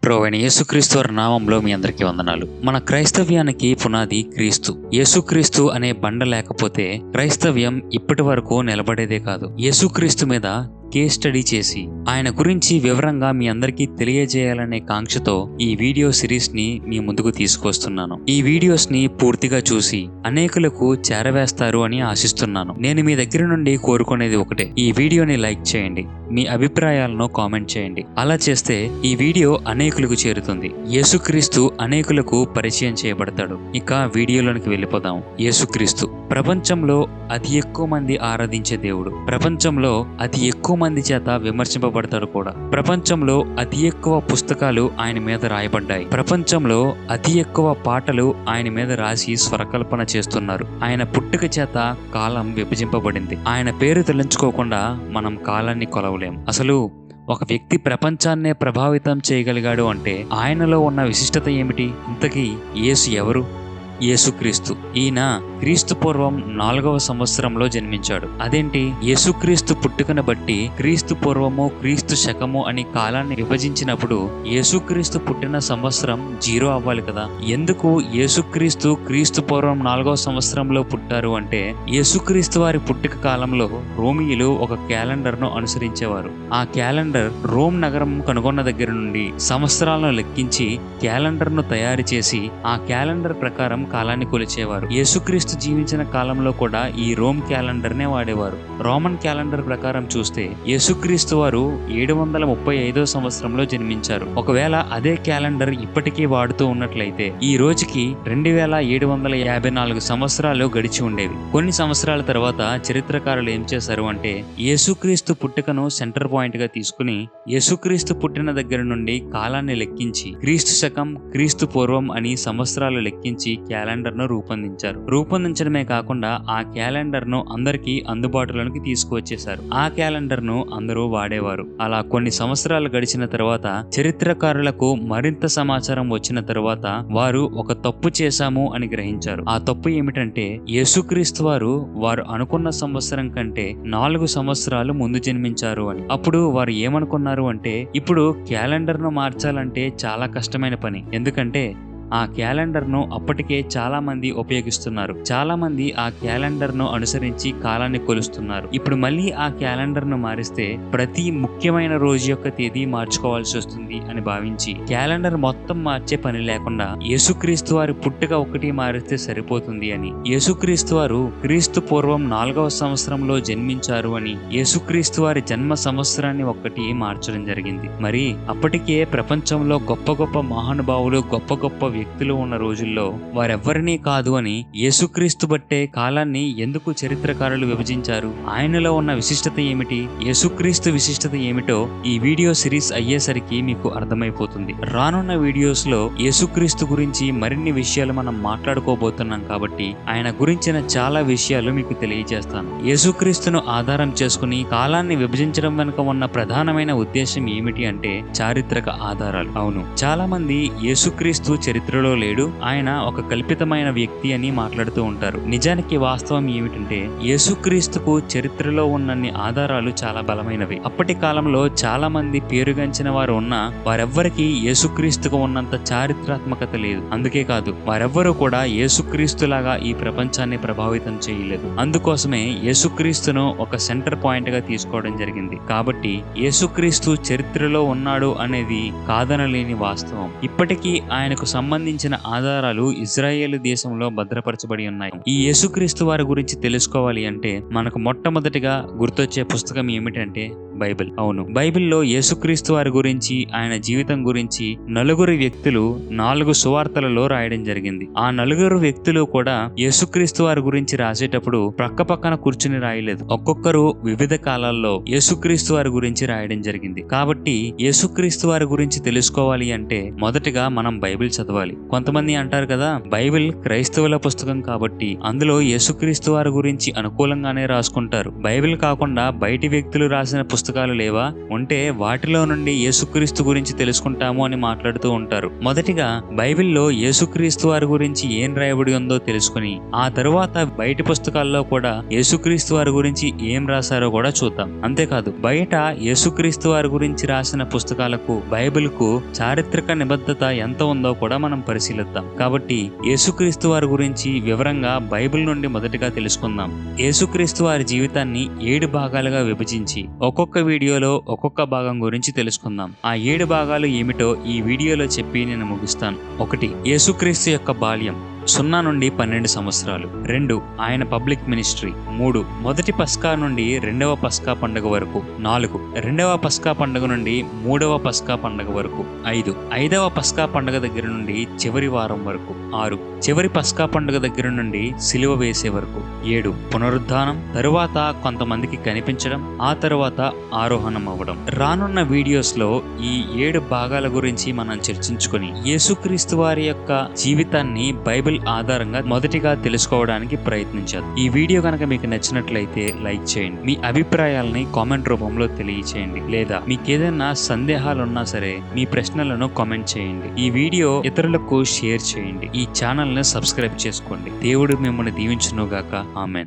ప్రభువైన యేసుక్రీస్తు వారి నామంలో మీ అందరికీ వందనాలు. మన క్రైస్తవ్యానికి పునాది క్రీస్తు. యేసుక్రీస్తు అనే బండ లేకపోతే క్రైస్తవ్యం ఇప్పటి వరకు నిలబడేదే కాదు. యేసుక్రీస్తు మీద కేస్ స్టడీ చేసి ఆయన గురించి వివరంగా మీ అందరికీ తెలియజేయాలనే కాంక్షతో ఈ వీడియో సిరీస్ ని మీ ముందుకు తీసుకొస్తున్నాను. ఈ వీడియోస్ ని పూర్తిగా చూసి అనేకులకు చేరవేస్తారు అని ఆశిస్తున్నాను. నేను మీ దగ్గర నుండి కోరుకునేది ఒకటే, ఈ వీడియోని లైక్ చేయండి, మీ అభిప్రాయాలను కామెంట్ చేయండి. అలా చేస్తే ఈ వీడియో అనేకులకు చేరుతుంది, యేసుక్రీస్తు అనేకులకు పరిచయం చేయబడతాడు. ఇక వీడియోలోనికి వెళ్ళిపోదాం. యేసుక్రీస్తు ప్రపంచంలో అతి ఎక్కువ మంది ఆరాధించే దేవుడు. ప్రపంచంలో అతి ఎక్కువ మంది చేత విమర్శింపబడతాడు కూడా. ప్రపంచంలో అతి ఎక్కువ పుస్తకాలు ఆయన మీద రాయబడ్డాయి. ప్రపంచంలో అతి ఎక్కువ పాటలు ఆయన మీద రాసి స్వరకల్పన చేస్తున్నారు. ఆయన పుట్టుక చేత కాలం విభజింపబడింది. ఆయన పేరు తెలుసుకోకుండా మనం కాలాన్ని కొలవలేం. అసలు ఒక వ్యక్తి ప్రపంచాన్నే ప్రభావితం చేయగలిగాడు అంటే ఆయనలో ఉన్న విశిష్టత ఏమిటి? ఇంతకీ యేసు ఎవరు? యేసుక్రీస్తు. ఈయన క్రీస్తు పూర్వం 4వ సంవత్సరంలో జన్మించాడు. అదేంటి? యేసుక్రీస్తు పుట్టుకను బట్టి క్రీస్తు పూర్వము క్రీస్తు శకము అని కాలాన్ని విభజించినప్పుడు యేసుక్రీస్తు పుట్టిన సంవత్సరం 0 అవ్వాలి కదా. ఎందుకు యేసుక్రీస్తు క్రీస్తు పూర్వం 4వ సంవత్సరంలో పుట్టారు అంటే యేసుక్రీస్తు వారి పుట్టుక కాలంలో రోమియులు ఒక క్యాలెండర్ ను అనుసరించేవారు. ఆ క్యాలెండర్ రోమ్ నగరం కనుగొన్న దగ్గర నుండి సంవత్సరాలను లెక్కించి క్యాలెండర్ ను తయారు చేసి ఆ క్యాలెండర్ ప్రకారం కాలాన్ని కొలిచేవారు. యేసుక్రీస్తు జీవించిన కాలంలో కూడా ఈ రోమ్ క్యాలెండర్ నే వాడేవారు. రోమన్ క్యాలెండర్ ప్రకారం చూస్తే యేసుక్రీస్తు వారు 735వ సంవత్సరంలో జన్మించారు. ఒకవేళ అదే క్యాలెండర్ ఇప్పటికీ వాడుతూ ఉన్నట్లయితే ఈ రోజుకి 2754 సంవత్సరాలు గడిచి ఉండేవి. కొన్ని సంవత్సరాల తర్వాత చరిత్రకారులు ఏం చేశారు అంటే యేసుక్రీస్తు పుట్టుకను సెంటర్ పాయింట్ గా తీసుకుని యేసుక్రీస్తు పుట్టిన దగ్గర నుండి కాలాన్ని లెక్కించి క్రీస్తు శకం క్రీస్తు పూర్వం అని సంవత్సరాలు లెక్కించి క్యాలెండర్ ను రూపొందించడమే కాకుండా ఆ క్యాలెండర్ ను అందరికీ అందుబాటులోకి తీసుకువచ్చేశారు. ఆ క్యాలెండర్ ను అందరూ వాడేవారు. అలా కొన్ని సంవత్సరాలు గడిచిన తర్వాత చరిత్రకారులకు మరింత సమాచారం వచ్చిన తర్వాత వారు ఒక తప్పు చేశాము అని గ్రహించారు. ఆ తప్పు ఏమిటంటే యేసుక్రీస్తు వారు అనుకున్న సంవత్సరం కంటే 4 సంవత్సరాలు ముందు జన్మించారు అని. అప్పుడు వారు ఏమనుకున్నారు అంటే ఇప్పుడు క్యాలెండర్ ను మార్చాలంటే చాలా కష్టమైన పని. ఎందుకంటే ఆ క్యాలెండర్ ను అప్పటికే చాలా మంది ఉపయోగిస్తున్నారు. చాలా మంది ఆ క్యాలెండర్ ను అనుసరించి కాలాన్ని కొలుస్తున్నారు. ఇప్పుడు మళ్ళీ ఆ క్యాలెండర్ ను మారిస్తే ప్రతి ముఖ్యమైన రోజు యొక్క తేదీ మార్చుకోవాల్సి వస్తుంది అని భావించి క్యాలెండర్ మొత్తం మార్చే పని లేకుండా యేసుక్రీస్తు వారి పుట్టుక ఒకటి మారిస్తే సరిపోతుంది అని, యేసుక్రీస్తు వారు క్రీస్తు పూర్వం 4వ సంవత్సరంలో జన్మించారు అని యేసుక్రీస్తు వారి జన్మ సంవత్సరాన్ని ఒక్కటి మార్చడం జరిగింది. మరి అప్పటికే ప్రపంచంలో గొప్ప గొప్ప మహానుభావులు గొప్ప గొప్ప వ్యక్తులు ఉన్న రోజుల్లో వారెవ్వరినీ కాదు అని యేసుక్రీస్తు బట్టే కాలాన్ని ఎందుకు చరిత్రకారులు విభజించారు? ఆయనలో ఉన్న విశిష్టత ఏమిటి? యేసుక్రీస్తు విశిష్టత ఏమిటో ఈ వీడియో సిరీస్ అయ్యేసరికి మీకు అర్థమైపోతుంది. రానున్న వీడియోస్ లో యేసుక్రీస్తు గురించి మరిన్ని విషయాలు మనం మాట్లాడుకోబోతున్నాం కాబట్టి ఆయన గురించిన చాలా విషయాలు మీకు తెలియజేస్తాను. యేసుక్రీస్తును ఆధారం చేసుకుని కాలాన్ని విభజించడం వెనుక ఉన్న ప్రధానమైన ఉద్దేశం ఏమిటి అంటే చారిత్రక ఆధారాలు. అవును, చాలా మంది యేసుక్రీస్తు చరిత్రలో లేడు, ఆయన ఒక కల్పితమైన వ్యక్తి అని మాట్లాడుతూ ఉంటారు. నిజానికి వాస్తవం ఏమిటంటే యేసుక్రీస్తుకు చరిత్రలో ఉన్నన్ని ఆధారాలు చాలా బలమైనవి. అప్పటి కాలంలో చాలా మంది పేరుగాంచిన వారు ఉన్నా వారెవ్వరికి యేసుక్రీస్తుకు ఉన్నంత చారిత్రాత్మకత లేదు. అందుకే కాదు, వారెవ్వరూ కూడా యేసుక్రీస్తులాగా ఈ ప్రపంచాన్ని ప్రభావితం చేయలేదు. అందుకోసమే యేసుక్రీస్తును ఒక సెంటర్ పాయింట్ గా తీసుకోవడం జరిగింది. కాబట్టి యేసుక్రీస్తు చరిత్రలో ఉన్నాడు అనేది కాదనలేని వాస్తవం. ఇప్పటికీ ఆయనకు సంబంధించిన ఆధారాలు ఇజ్రాయేలు దేశంలో భద్రపరచబడి ఉన్నాయి. ఈ యేసుక్రీస్తు వారి గురించి తెలుసుకోవాలి అంటే మనకు మొట్టమొదటిగా గుర్తొచ్చే పుస్తకం ఏమిటంటే బైబిల్. అవును, బైబిల్లో యేసుక్రీస్తు వారి గురించి ఆయన జీవితం గురించి 4 వ్యక్తులు 4 సువార్తలలో రాయడం జరిగింది. ఆ 4 వ్యక్తులు కూడా యేసుక్రీస్తు వారి గురించి రాసేటప్పుడు ప్రక్క పక్కన కూర్చుని రాయలేదు. ఒక్కొక్కరు వివిధ కాలాల్లో యేసుక్రీస్తు వారి గురించి రాయడం జరిగింది. కాబట్టి యేసుక్రీస్తు వారి గురించి తెలుసుకోవాలి అంటే మొదటగా మనం బైబిల్ చదవాలి. కొంతమంది అంటారు కదా, బైబిల్ క్రైస్తవుల పుస్తకం కాబట్టి అందులో యేసుక్రీస్తు వారి గురించి అనుకూలంగానే రాసుకుంటారు. బైబిల్ కాకుండా బయటి వ్యక్తులు రాసిన పుస్తకం పుస్తకాలు లేవా? ఉంటే వాటిలో నుండి యేసుక్రీస్తు గురించి తెలుసుకుంటాము అని మాట్లాడుతూ ఉంటారు. మొదటిగా బైబిల్లో యేసుక్రీస్తు వారి గురించి ఏం రాయబడి ఉందో తెలుసుకుని ఆ తరువాత బయటి పుస్తకాల్లో కూడా యేసుక్రీస్తు వారి గురించి ఏం రాశారో కూడా చూద్దాం. అంతేకాదు బయట యేసుక్రీస్తు వారి గురించి రాసిన పుస్తకాలకు బైబిల్ కు చారిత్రక నిబద్ధత ఎంత ఉందో కూడా మనం పరిశీలిద్దాం. కాబట్టి యేసుక్రీస్తు వారి గురించి వివరంగా బైబిల్ నుండి మొదటిగా తెలుసుకుందాం. యేసుక్రీస్తు వారి జీవితాన్ని 7 భాగాలుగా విభజించి ఒక్కొక్క వీడియోలో ఒక్కొక్క భాగం గురించి తెలుసుకుందాం. ఆ 7 భాగాలు ఏమిటో ఈ వీడియోలో చెప్పి నేను ముగిస్తాను. 1. యేసుక్రీస్తు యొక్క బాల్యం 0 నుండి 12 సంవత్సరాలు. 2. ఆయన పబ్లిక్ మినిస్ట్రీ. 3. మొదటి పస్కా నుండి 2వ పస్కా పండుగ వరకు. 4. 2వ పస్కా పండుగ నుండి 3వ పస్కా పండుగ వరకు. 5. 5వ పస్కా పండుగ దగ్గర నుండి చివరి వారం వరకు. 6. చివరి పస్కా పండుగ దగ్గర నుండి సిలువ వేసే వరకు. 7. పునరుద్ధానం, తరువాత కొంతమందికి కనిపించడం, ఆ తరువాత ఆరోహణం అవ్వడం. రానున్న వీడియోస్ లో ఈ 7 భాగాల గురించి మనం చర్చించుకొని యేసుక్రీస్తు వారి యొక్క జీవితాన్ని బైబిల్ ఆధారంగా మొదటిగా తెలుసుకోవడానికి ప్రయత్నించారు. ఈ వీడియో కనుక మీకు నచ్చినట్లయితే లైక్ చేయండి. మీ అభిప్రాయాలని కామెంట్ రూపంలో తెలియచేయండి. లేదా మీకు ఏదైనా సందేహాలు ఉన్నా సరే మీ ప్రశ్నలను కామెంట్ చేయండి. ఈ వీడియో ఇతరులకు షేర్ చేయండి. ఈ ఛానల్ ని సబ్స్క్రైబ్ చేసుకోండి. దేవుడు మిమ్మల్ని దీవించును గాక. ఆమేన్.